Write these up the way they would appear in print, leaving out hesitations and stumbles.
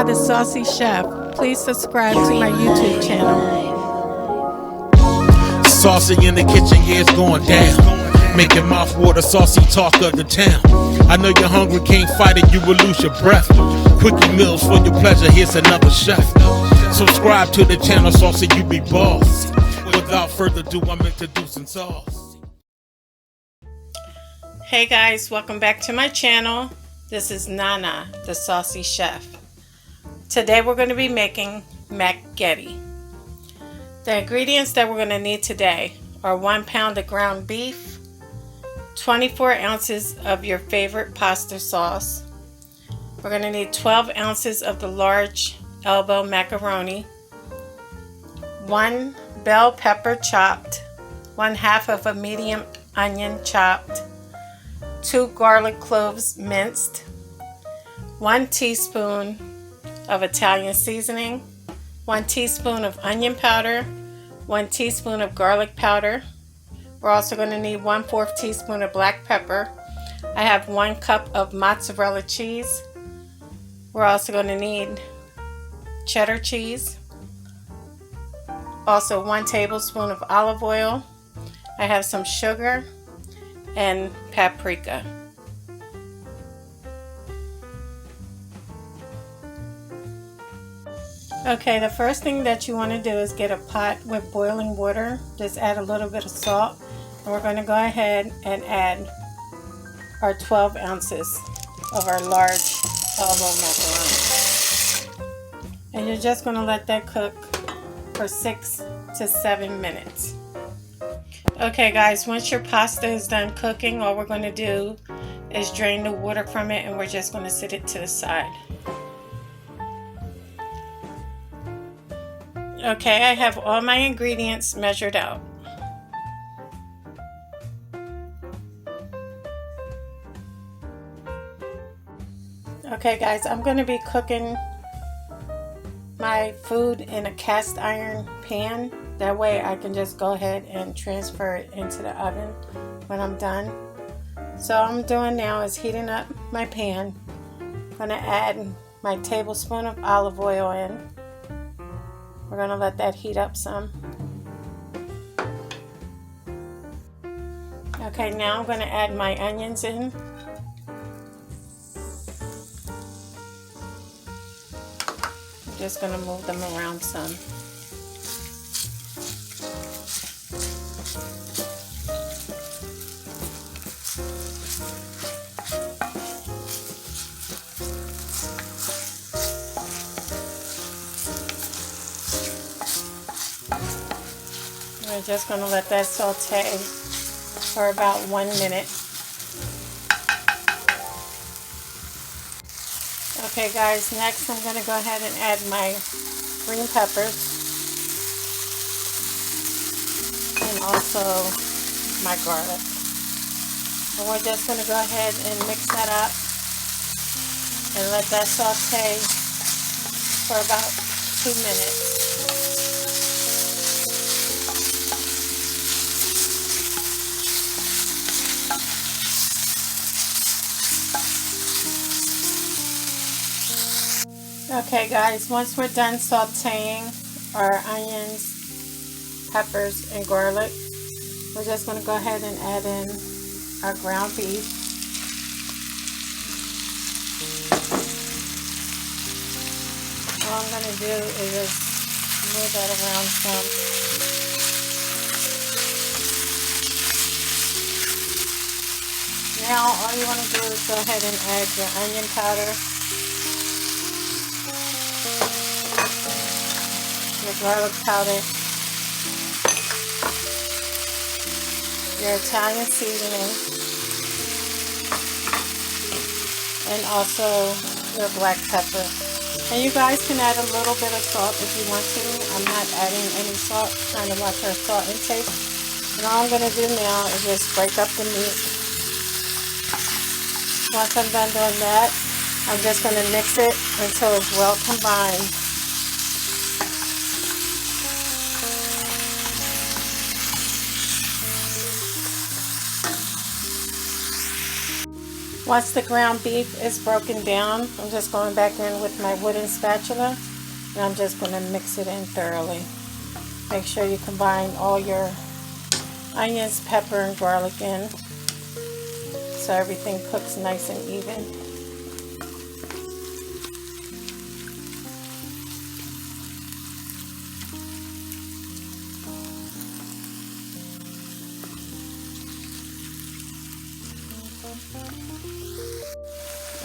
the Saucy Chef. Please subscribe to my YouTube channel. Saucy in the kitchen, yeah, it's going down. Making mouth water, saucy talk of the town. I know you're hungry, can't fight it, you will lose your breath. Quickie meals for your pleasure, here's another chef. Subscribe to the channel, Saucy, you be boss. Without further ado, I'm introducing sauce. Hey guys, welcome back to my channel. This is Nana, the Saucy Chef. Today we're going to be making mac-ghetti. The ingredients that we're going to need today are 1 pound of ground beef, 24 ounces of your favorite pasta sauce. We're going to need 12 ounces of the large elbow macaroni, 1 bell pepper chopped, 1/2 of a medium onion chopped, 2 garlic cloves minced, 1 teaspoon of Italian seasoning, 1 teaspoon of onion powder, 1 teaspoon of garlic powder. We're also going to need 1/4 teaspoon of black pepper. I have 1 cup of mozzarella cheese. We're also going to need cheddar cheese. Also 1 tablespoon of olive oil. I have some sugar and paprika. Okay, the first thing that you want to do is get a pot with boiling water. Just add a little bit of salt, and we're going to go ahead and add our 12 ounces of our large elbow macaroni. And you're just going to let that cook for 6 to 7 minutes. Okay guys, once your pasta is done cooking, all we're going to do is drain the water from it, and we're just going to sit it to the side. Okay, I have all my ingredients measured out. Okay guys, I'm going to be cooking my food in a cast iron pan. That way I can just go ahead and transfer it into the oven when I'm done. So all I'm doing now is heating up my pan. I'm going to add my tablespoon of olive oil in. We're going to let that heat up some. Okay, now I'm going to add my onions in. I'm just going to move them around some. We're just going to let that saute for about 1 minute. Okay guys, next I'm going to go ahead and add my green peppers and also my garlic. And we're just going to go ahead and mix that up and let that saute for about 2 minutes. Okay guys, once we're done sauteing our onions, peppers, and garlic, we're just going to go ahead and add in our ground beef. All I'm going to do is just move that around some. Now all you want to do is go ahead and add your onion powder, your garlic powder, your Italian seasoning, and also your black pepper. And you guys can add a little bit of salt if you want to. I'm not adding any salt, trying to watch our salt intake. And all I'm going to do now is just break up the meat. Once I'm done doing that, I'm just going to mix it until it's well combined. Once the ground beef is broken down, I'm just going back in with my wooden spatula and I'm just going to mix it in thoroughly. Make sure you combine all your onions, pepper, and garlic in so everything cooks nice and even.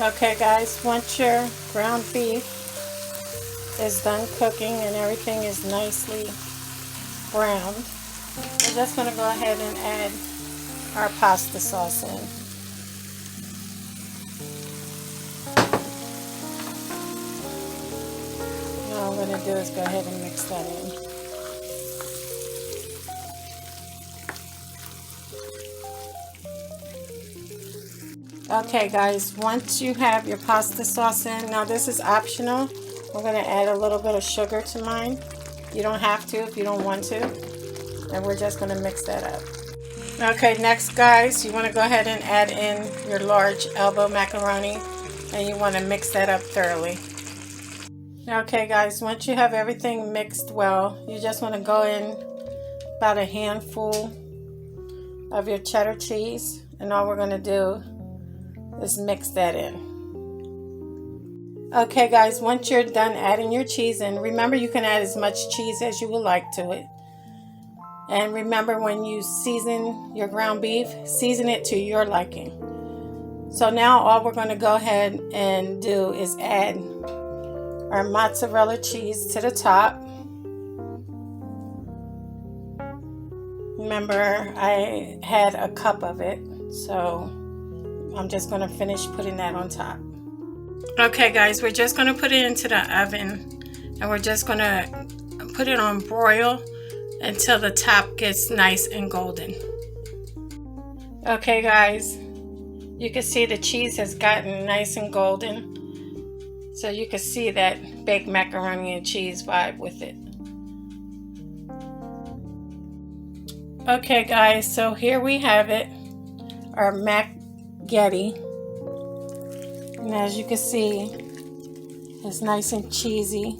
Okay guys, once your ground beef is done cooking and everything is nicely browned, we're just going to go ahead and add our pasta sauce in. Now all I'm going to do is go ahead and mix that in. Okay guys, once you have your pasta sauce in, now this is optional. I'm going to add a little bit of sugar to mine. You don't have to if you don't want to. And we're just going to mix that up. Okay, next guys, you want to go ahead and add in your large elbow macaroni. And you want to mix that up thoroughly. Okay guys, once you have everything mixed well, you just want to go in about a handful of your cheddar cheese. And all we're going to do is mix that in. Okay guys, once you're done adding your cheese in, remember you can add as much cheese as you would like to it. And remember, when you season your ground beef, season it to your liking. So now all we're going to go ahead and do is add our mozzarella cheese to the top. Remember, I had a cup of it, so I'm just going to finish putting that on top. Okay guys, we're just going to put it into the oven and we're just going to put it on broil until the top gets nice and golden. Okay guys, you can see the cheese has gotten nice and golden. So you can see that baked macaroni and cheese vibe with it. Okay guys, so here we have it, our mac-ghetti. And as you can see, it's nice and cheesy.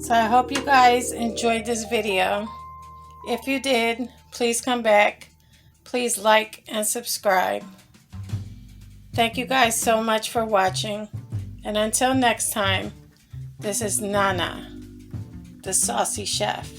So I hope you guys enjoyed this video. If you did, please come back. Please like and subscribe. Thank you guys so much for watching. And until next time, this is Nana, the Saucy Chef.